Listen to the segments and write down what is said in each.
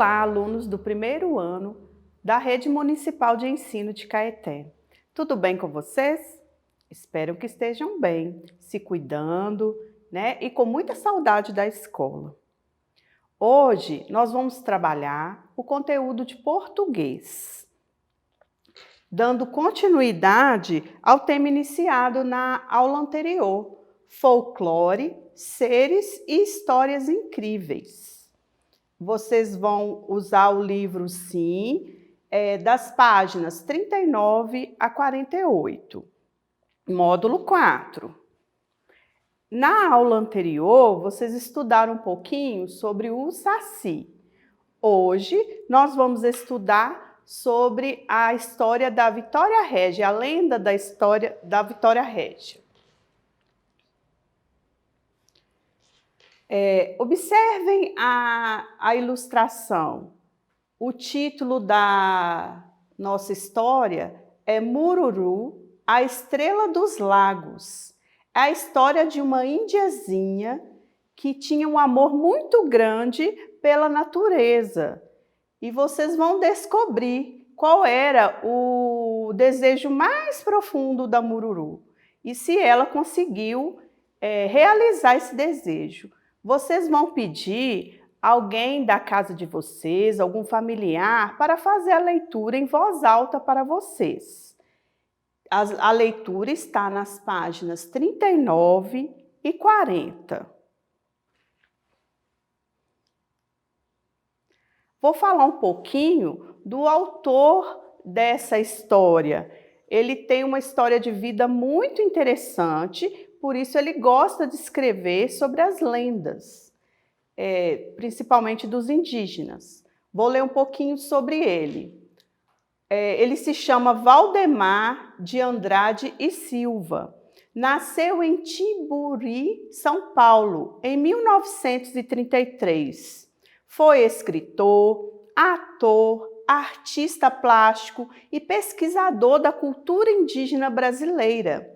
Olá, alunos do primeiro ano da Rede Municipal de Ensino de Caeté. Tudo bem com vocês? Espero que estejam bem, se cuidando, né? E com muita saudade da escola. Hoje nós vamos trabalhar o conteúdo de português, dando continuidade ao tema iniciado na aula anterior, folclore, seres e histórias incríveis. Vocês vão usar o livro, sim, das páginas 39 a 48, módulo 4. Na aula anterior, vocês estudaram um pouquinho sobre o Saci. Hoje, nós vamos estudar sobre a história da Vitória Régia, a lenda da história da Vitória Régia. Observem a ilustração. O título da nossa história é Mururu, a Estrela dos Lagos. É a história de uma indiazinha que tinha um amor muito grande pela natureza. E vocês vão descobrir qual era o desejo mais profundo da Mururu e se ela conseguiu realizar esse desejo. Vocês vão pedir alguém da casa de vocês, algum familiar, para fazer a leitura em voz alta para vocês. A leitura está nas páginas 39 e 40. Vou falar um pouquinho do autor dessa história. Ele tem uma história de vida muito interessante, por isso ele gosta de escrever sobre as lendas, principalmente dos indígenas. Vou ler um pouquinho sobre ele. Ele se chama Valdemar de Andrade e Silva. Nasceu em Tiburi, São Paulo, em 1933. Foi escritor, ator, artista plástico e pesquisador da cultura indígena brasileira.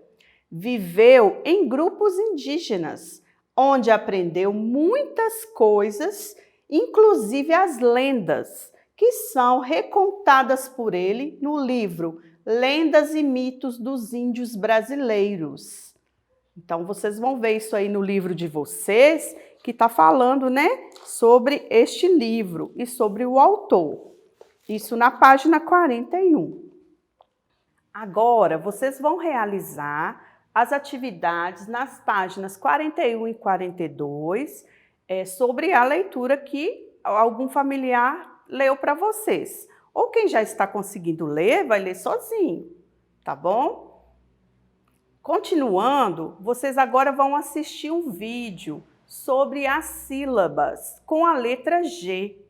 Viveu em grupos indígenas, onde aprendeu muitas coisas, inclusive as lendas, que são recontadas por ele no livro Lendas e Mitos dos Índios Brasileiros. Então, vocês vão ver isso aí no livro de vocês, que está falando, né, sobre este livro e sobre o autor. Isso na página 41. Agora, vocês vão realizar as atividades nas páginas 41 e 42, sobre a leitura que algum familiar leu para vocês. Ou quem já está conseguindo ler, vai ler sozinho, tá bom? Continuando, vocês agora vão assistir um vídeo sobre as sílabas com a letra G.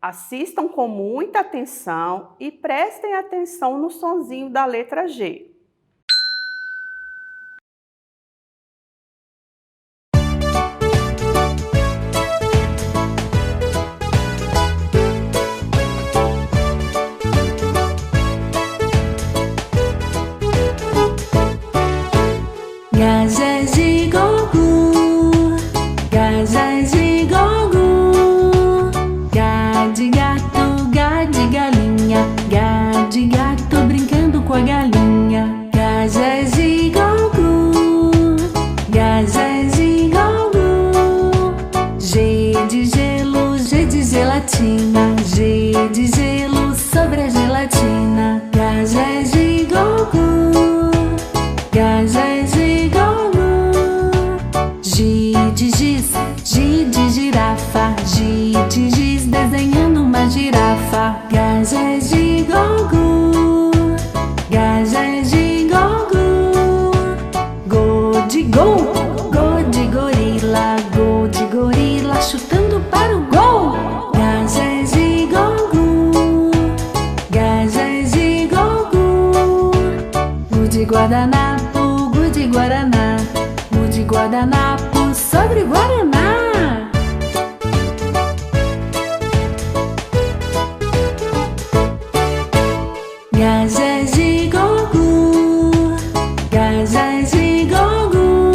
Assistam com muita atenção e prestem atenção no sonzinho da letra G. G de gelo sobre a gelatina. Gajé de gogu, gajé de gogu. G de giz, G de girafa, G de giz desenhando uma girafa. Gajé de gogu, gajé de gogu. Go de gol, go de gorila, go de gorila chutando para o gol. Gajé de gogu, gajé de gogu. Gu de guardanapo, gu de guaraná, gu de guardanapo sobre guaraná. Gajé de gogu, gajé de gogu.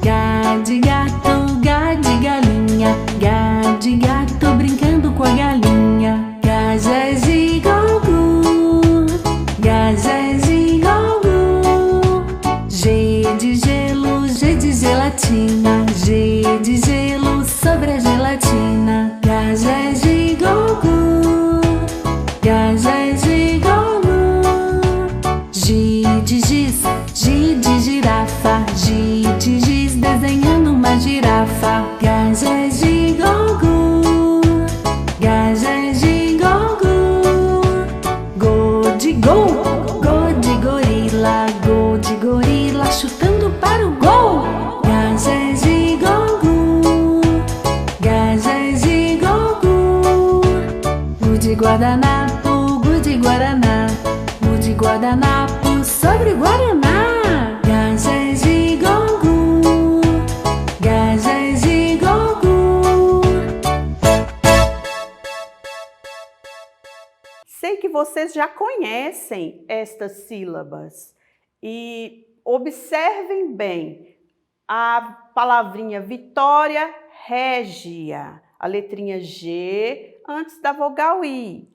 Gá de gato, gá de galinha, gá de gato brincando com a gelatina, G de gelo sobre a gelatina. Gajas de Gogu, gajas de Gogu. G de giz, G de girafa, G de giz desenhando uma girafa. Gajas de Gogu, gajas de Gogu. Go de gol, go de gorila chutando para o gol. Gajas de Gogu, gajas de Gogu. Gu de guardanapo, gu de guaraná, gu de guardanapo sobre o guaraná. Gajas de Gogu, gajas de Gogu. Sei que vocês já conhecem estas sílabas e observem bem a palavrinha Vitória Régia, a letrinha G antes da vogal I.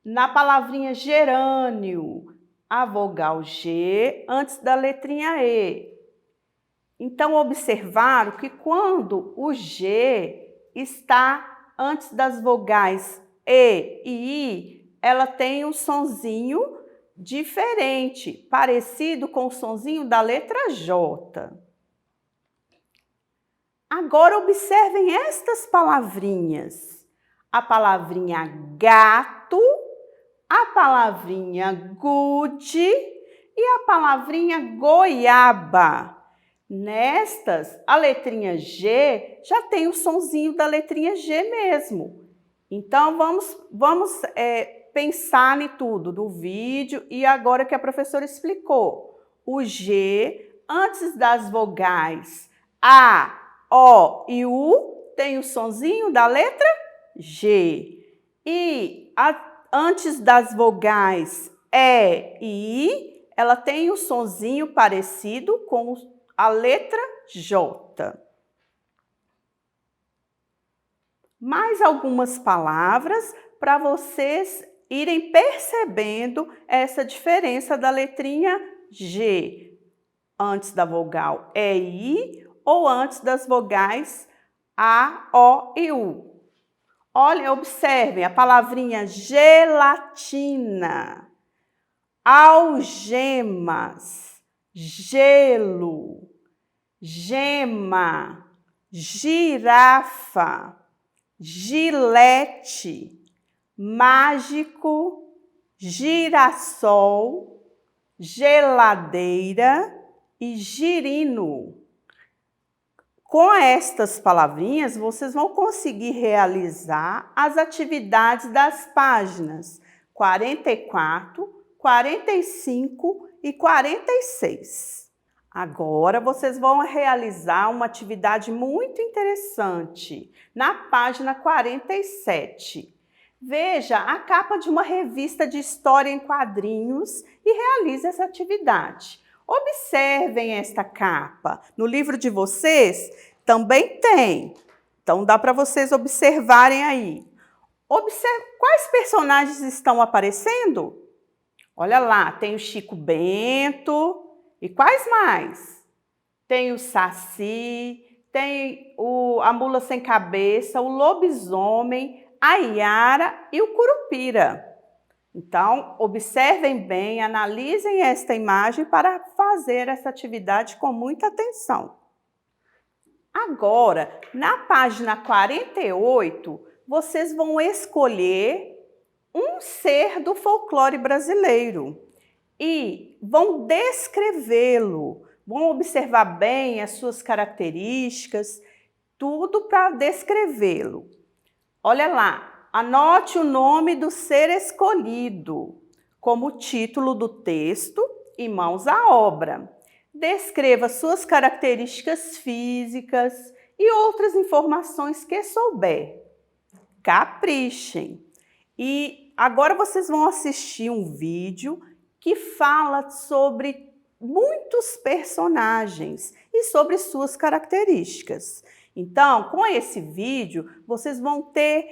Na palavrinha gerânio, a vogal G antes da letrinha E. Então, observaram que quando o G está antes das vogais E e I, ela tem um sonzinho diferente, parecido com o sonzinho da letra J. Agora observem estas palavrinhas. A palavrinha gato, a palavrinha gude e a palavrinha goiaba. Nestas, a letrinha G já tem o sonzinho da letrinha G mesmo. Então, vamos pensar em tudo, no vídeo e agora que a professora explicou. O G, antes das vogais A, O e U, tem o sonzinho da letra G. E antes das vogais E e I, ela tem o sonzinho parecido com a letra J. Mais algumas palavras para vocês irem percebendo essa diferença da letrinha G antes da vogal E e I ou antes das vogais A, O e U. Olha, observem a palavrinha gelatina, algemas, gelo, gema, girafa, gilete, mágico, girassol, geladeira e girino. Com estas palavrinhas, vocês vão conseguir realizar as atividades das páginas 44, 45 e 46. Agora, vocês vão realizar uma atividade muito interessante na página 47. Veja a capa de uma revista de história em quadrinhos e realize essa atividade. Observem esta capa. No livro de vocês também tem. Então, dá para vocês observarem aí. Quais personagens estão aparecendo? Olha lá, tem o Chico Bento. E quais mais? Tem o Saci, tem a Mula Sem Cabeça, o Lobisomem, a Iara e o Curupira. Então, observem bem, analisem esta imagem para fazer essa atividade com muita atenção. Agora, na página 48, vocês vão escolher um ser do folclore brasileiro e vão descrevê-lo, vão observar bem as suas características, tudo para descrevê-lo. Olha lá, anote o nome do ser escolhido como título do texto e mãos à obra. Descreva suas características físicas e outras informações que souber. Caprichem! E agora vocês vão assistir um vídeo que fala sobre muitos personagens e sobre suas características. Então, com esse vídeo, vocês vão ter,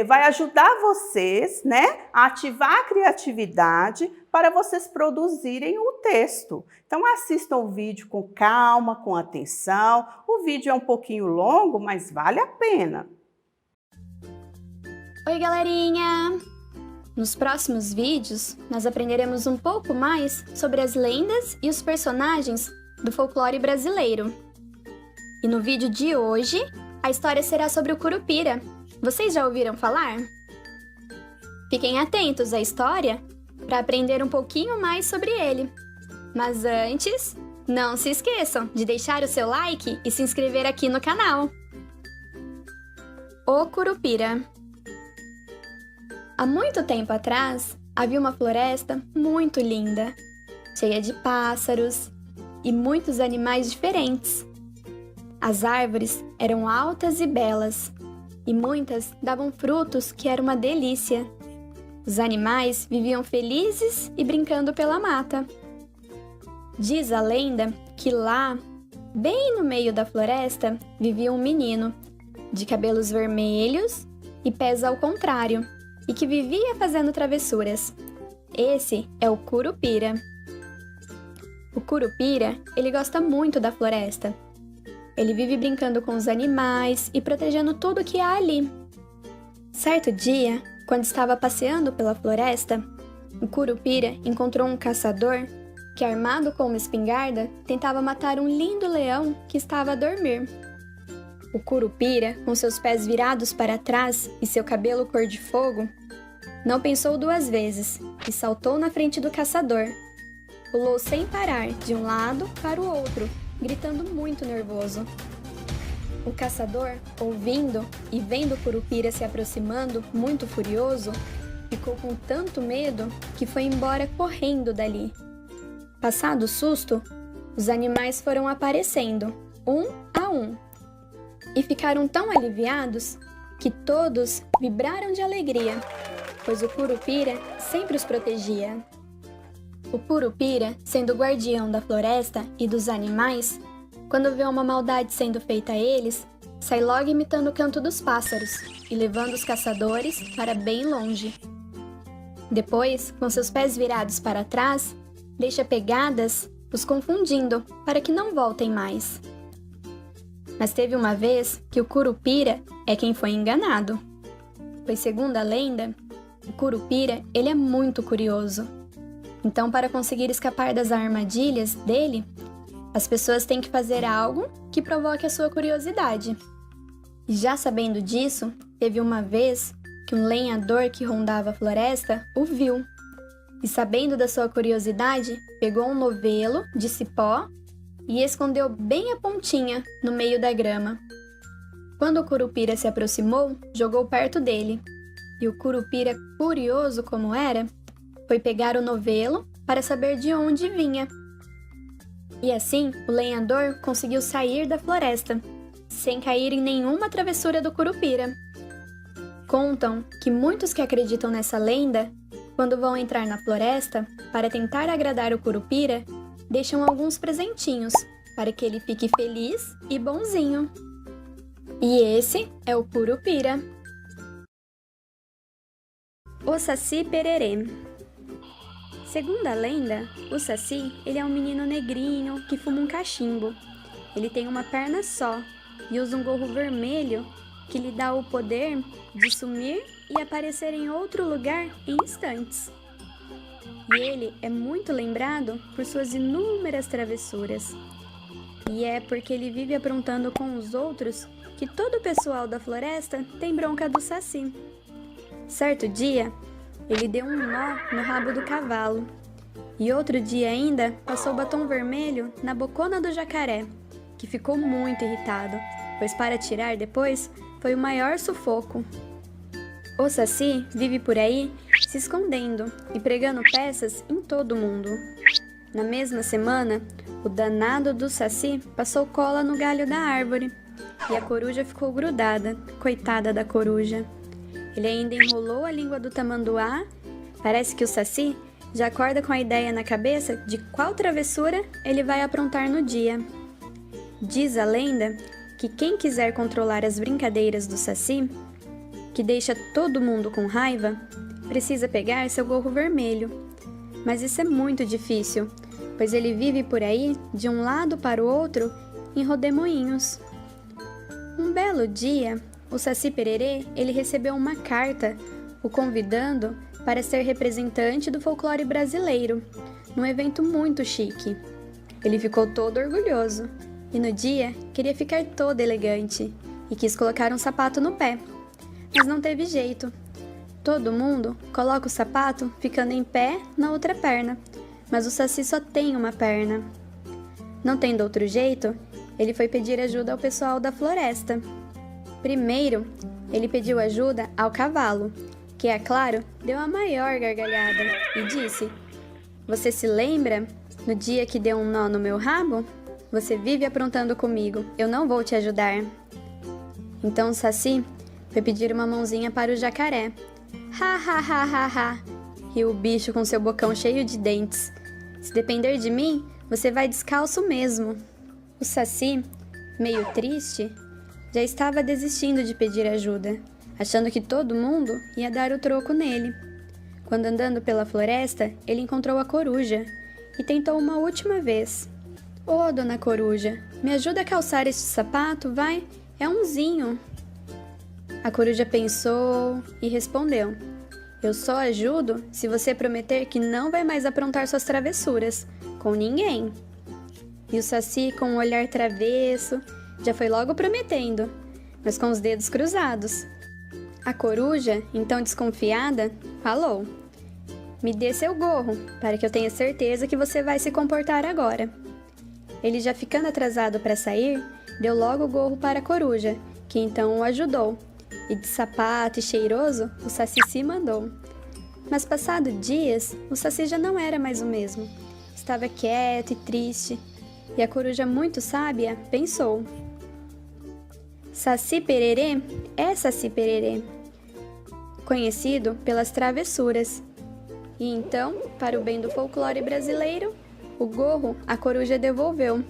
vai ajudar vocês, né, a ativar a criatividade para vocês produzirem o texto. Então, assistam o vídeo com calma, com atenção. O vídeo é um pouquinho longo, mas vale a pena. Oi, galerinha! Nos próximos vídeos, nós aprenderemos um pouco mais sobre as lendas e os personagens do folclore brasileiro. E no vídeo de hoje, a história será sobre o Curupira. Vocês já ouviram falar? Fiquem atentos à história para aprender um pouquinho mais sobre ele. Mas antes, não se esqueçam de deixar o seu like e se inscrever aqui no canal. O Curupira. Há muito tempo atrás, havia uma floresta muito linda, cheia de pássaros e muitos animais diferentes. As árvores eram altas e belas, e muitas davam frutos que era uma delícia. Os animais viviam felizes e brincando pela mata. Diz a lenda que lá, bem no meio da floresta, vivia um menino, de cabelos vermelhos e pés ao contrário, e que vivia fazendo travessuras. Esse é o Curupira. O Curupira, ele gosta muito da floresta. Ele vive brincando com os animais e protegendo tudo que há ali. Certo dia, quando estava passeando pela floresta, o Curupira encontrou um caçador que, armado com uma espingarda, tentava matar um lindo leão que estava a dormir. O Curupira, com seus pés virados para trás e seu cabelo cor de fogo, não pensou duas vezes e saltou na frente do caçador. Pulou sem parar de um lado para o outro, gritando muito nervoso. O caçador, ouvindo e vendo o Curupira se aproximando, muito furioso, ficou com tanto medo que foi embora correndo dali. Passado o susto, os animais foram aparecendo, um a um, e ficaram tão aliviados que todos vibraram de alegria, pois o Curupira sempre os protegia. O Curupira, sendo o guardião da floresta e dos animais, quando vê uma maldade sendo feita a eles, sai logo imitando o canto dos pássaros e levando os caçadores para bem longe. Depois, com seus pés virados para trás, deixa pegadas, os confundindo para que não voltem mais. Mas teve uma vez que o Curupira é quem foi enganado, pois segundo a lenda, o Curupira ele é muito curioso. Então, para conseguir escapar das armadilhas dele, as pessoas têm que fazer algo que provoque a sua curiosidade. E já sabendo disso, teve uma vez que um lenhador que rondava a floresta o viu. E sabendo da sua curiosidade, pegou um novelo de cipó e escondeu bem a pontinha no meio da grama. Quando o Curupira se aproximou, jogou perto dele. E o Curupira, curioso como era, foi pegar o novelo para saber de onde vinha. E assim, o lenhador conseguiu sair da floresta, sem cair em nenhuma travessura do Curupira. Contam que muitos que acreditam nessa lenda, quando vão entrar na floresta para tentar agradar o Curupira, deixam alguns presentinhos para que ele fique feliz e bonzinho. E esse é o Curupira. O Saci Pererê. Segundo a lenda, o Saci ele é um menino negrinho que fuma um cachimbo. Ele tem uma perna só e usa um gorro vermelho que lhe dá o poder de sumir e aparecer em outro lugar em instantes. E ele é muito lembrado por suas inúmeras travessuras. E é porque ele vive aprontando com os outros que todo o pessoal da floresta tem bronca do Saci. Certo dia, ele deu um nó no rabo do cavalo. E outro dia ainda, passou batom vermelho na bocona do jacaré, que ficou muito irritado, pois para tirar depois foi o maior sufoco. O Saci vive por aí se escondendo e pregando peças em todo mundo. Na mesma semana, o danado do Saci passou cola no galho da árvore e a coruja ficou grudada, coitada da coruja. Ele ainda enrolou a língua do tamanduá. Parece que o Saci já acorda com a ideia na cabeça de qual travessura ele vai aprontar no dia. Diz a lenda que quem quiser controlar as brincadeiras do Saci, que deixa todo mundo com raiva, precisa pegar seu gorro vermelho. Mas isso é muito difícil, pois ele vive por aí de um lado para o outro em rodemoinhos. Um belo dia, o Saci Pererê ele recebeu uma carta o convidando para ser representante do folclore brasileiro, num evento muito chique. Ele ficou todo orgulhoso e no dia queria ficar todo elegante e quis colocar um sapato no pé, mas não teve jeito. Todo mundo coloca o sapato ficando em pé na outra perna, mas o Saci só tem uma perna. Não tendo outro jeito, ele foi pedir ajuda ao pessoal da floresta. Primeiro, ele pediu ajuda ao cavalo, que, é claro, deu a maior gargalhada e disse: "Você se lembra no dia que deu um nó no meu rabo? Você vive aprontando comigo, eu não vou te ajudar." Então o Saci foi pedir uma mãozinha para o jacaré. "Ha, ha, ha, ha, ha!" riu o bicho com seu bocão cheio de dentes. "Se depender de mim, você vai descalço mesmo." O Saci, meio triste, já estava desistindo de pedir ajuda, achando que todo mundo ia dar o troco nele. Quando andando pela floresta, ele encontrou a coruja e tentou uma última vez. "Ô, dona coruja, me ajuda a calçar este sapato, vai? É umzinho." A coruja pensou e respondeu: "Eu só ajudo se você prometer que não vai mais aprontar suas travessuras com ninguém." E o Saci, com um olhar travesso, já foi logo prometendo, mas com os dedos cruzados. A coruja, então desconfiada, falou: "Me dê seu gorro, para que eu tenha certeza que você vai se comportar agora." Ele, já ficando atrasado para sair, deu logo o gorro para a coruja, que então o ajudou. E de sapato e cheiroso, o Saci se mandou. Mas passado dias, o Saci já não era mais o mesmo. Estava quieto e triste, e a coruja, muito sábia, pensou: Saci Pererê é Saci Pererê, conhecido pelas travessuras. E então, para o bem do folclore brasileiro, o gorro a coruja devolveu.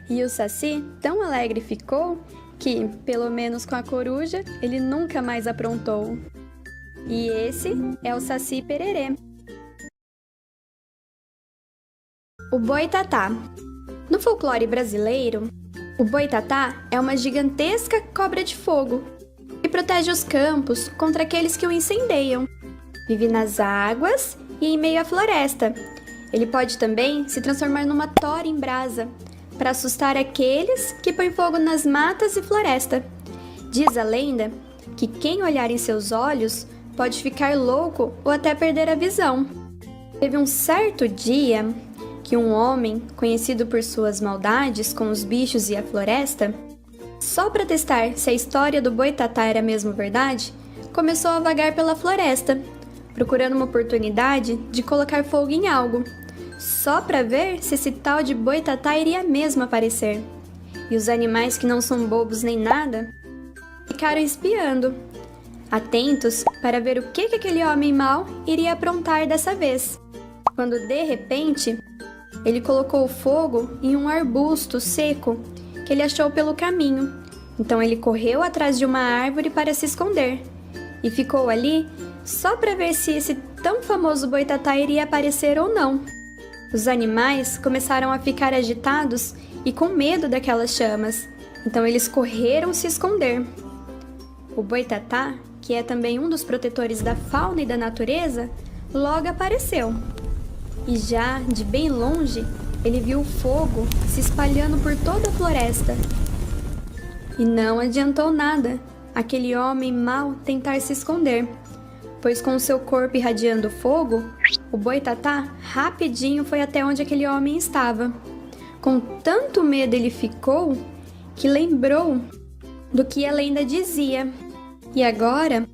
E o Saci tão alegre ficou que, pelo menos com a coruja, ele nunca mais aprontou. E esse é o Saci Pererê. O boitatá. No folclore brasileiro, o boitatá é uma gigantesca cobra de fogo que protege os campos contra aqueles que o incendeiam. Vive nas águas e em meio à floresta. Ele pode também se transformar numa tora em brasa para assustar aqueles que põem fogo nas matas e floresta. Diz a lenda que quem olhar em seus olhos pode ficar louco ou até perder a visão. Teve um certo dia que um homem, conhecido por suas maldades com os bichos e a floresta, só para testar se a história do boitatá era mesmo verdade, começou a vagar pela floresta, procurando uma oportunidade de colocar fogo em algo, só para ver se esse tal de boitatá iria mesmo aparecer. E os animais, que não são bobos nem nada, ficaram espiando, atentos para ver o que aquele homem mau iria aprontar dessa vez. Quando de repente, ele colocou o fogo em um arbusto seco que ele achou pelo caminho. Então ele correu atrás de uma árvore para se esconder e ficou ali só para ver se esse tão famoso boitatá iria aparecer ou não. Os animais começaram a ficar agitados e com medo daquelas chamas, então eles correram se esconder. O boitatá, que é também um dos protetores da fauna e da natureza, logo apareceu. E já de bem longe, ele viu o fogo se espalhando por toda a floresta. E não adiantou nada aquele homem mau tentar se esconder, pois com seu corpo irradiando fogo, o boitatá rapidinho foi até onde aquele homem estava. Com tanto medo ele ficou, que lembrou do que a lenda dizia. E agora,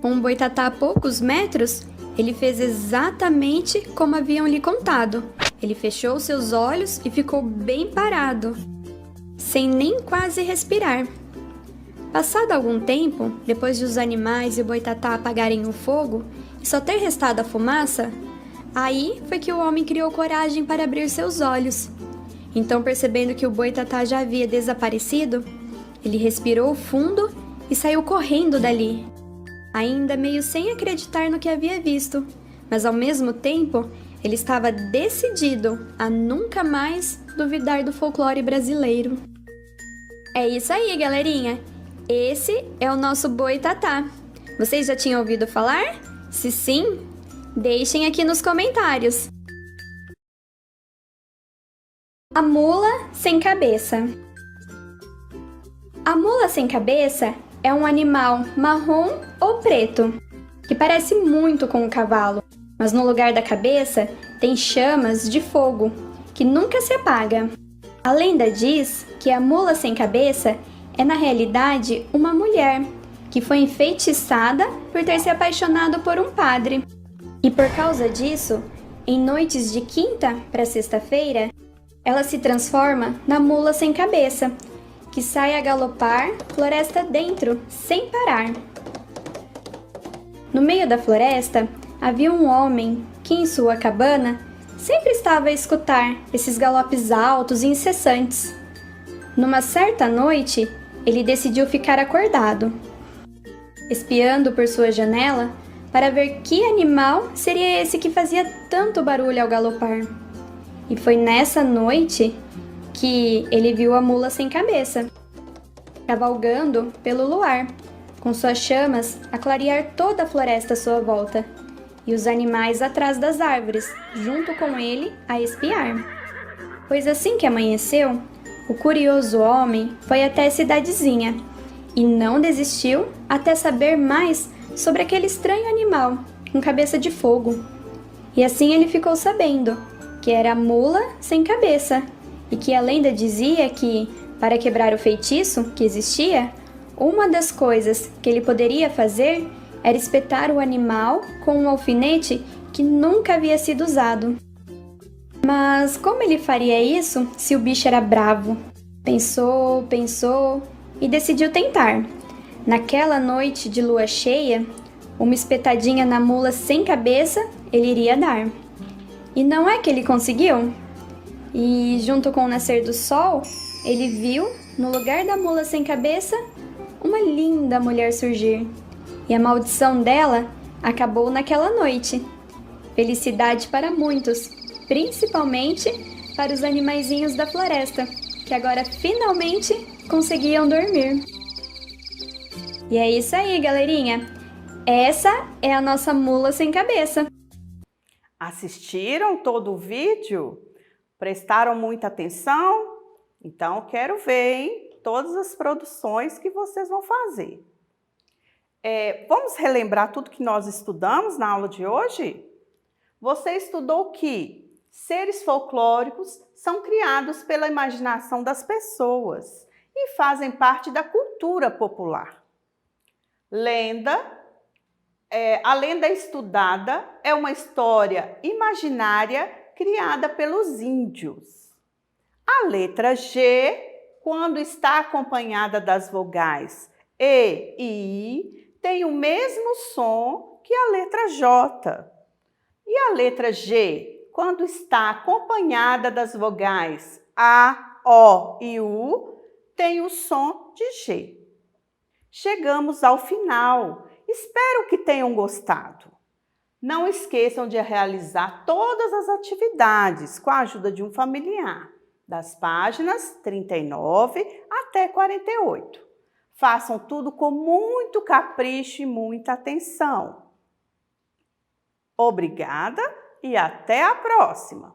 com o boitatá a poucos metros, ele fez exatamente como haviam lhe contado. Ele fechou seus olhos e ficou bem parado, sem nem quase respirar. Passado algum tempo, depois de os animais e o boitatá apagarem o fogo e só ter restado a fumaça, aí foi que o homem criou coragem para abrir seus olhos. Então, percebendo que o boitatá já havia desaparecido, ele respirou fundo e saiu correndo dali, ainda meio sem acreditar no que havia visto, mas ao mesmo tempo ele estava decidido a nunca mais duvidar do folclore brasileiro. É isso aí, galerinha! Esse é o nosso boitatá. Vocês já tinham ouvido falar? Se sim, deixem aqui nos comentários. A mula sem cabeça. A mula sem cabeça é um animal marrom ou preto, que parece muito com o cavalo, mas no lugar da cabeça tem chamas de fogo, que nunca se apaga. A lenda diz que a mula sem cabeça é na realidade uma mulher, que foi enfeitiçada por ter se apaixonado por um padre. E por causa disso, em noites de quinta para sexta-feira, ela se transforma na mula sem cabeça, que sai a galopar floresta dentro, sem parar. No meio da floresta, havia um homem que, em sua cabana, sempre estava a escutar esses galopes altos e incessantes. Numa certa noite, ele decidiu ficar acordado, espiando por sua janela para ver que animal seria esse que fazia tanto barulho ao galopar. E foi nessa noite que ele viu a mula sem cabeça, cavalgando pelo luar, com suas chamas a clarear toda a floresta à sua volta, e os animais atrás das árvores, junto com ele, a espiar. Pois assim que amanheceu, o curioso homem foi até a cidadezinha e não desistiu até saber mais sobre aquele estranho animal com cabeça de fogo. E assim ele ficou sabendo que era a mula sem cabeça, e que a lenda dizia que, para quebrar o feitiço que existia, uma das coisas que ele poderia fazer era espetar o animal com um alfinete que nunca havia sido usado. Mas como ele faria isso se o bicho era bravo? Pensou e decidiu tentar. Naquela noite de lua cheia, uma espetadinha na mula sem cabeça ele iria dar. E não é que ele conseguiu? E junto com o nascer do sol, ele viu, no lugar da mula sem cabeça, uma linda mulher surgir. E a maldição dela acabou naquela noite. Felicidade para muitos, principalmente para os animaizinhos da floresta, que agora finalmente conseguiam dormir. E é isso aí, galerinha! Essa é a nossa mula sem cabeça. Assistiram todo o vídeo? Prestaram muita atenção? Então, quero ver, hein? Todas as produções que vocês vão fazer. Vamos relembrar tudo que nós estudamos na aula de hoje? Você estudou que seres folclóricos são criados pela imaginação das pessoas e fazem parte da cultura popular. A lenda estudada é uma história imaginária criada pelos índios. A letra G, quando está acompanhada das vogais E e I, tem o mesmo som que a letra J. E a letra G, quando está acompanhada das vogais A, O e U, tem o som de G. Chegamos ao final. Espero que tenham gostado. Não esqueçam de realizar todas as atividades com a ajuda de um familiar, das páginas 39 até 48. Façam tudo com muito capricho e muita atenção. Obrigada e até a próxima!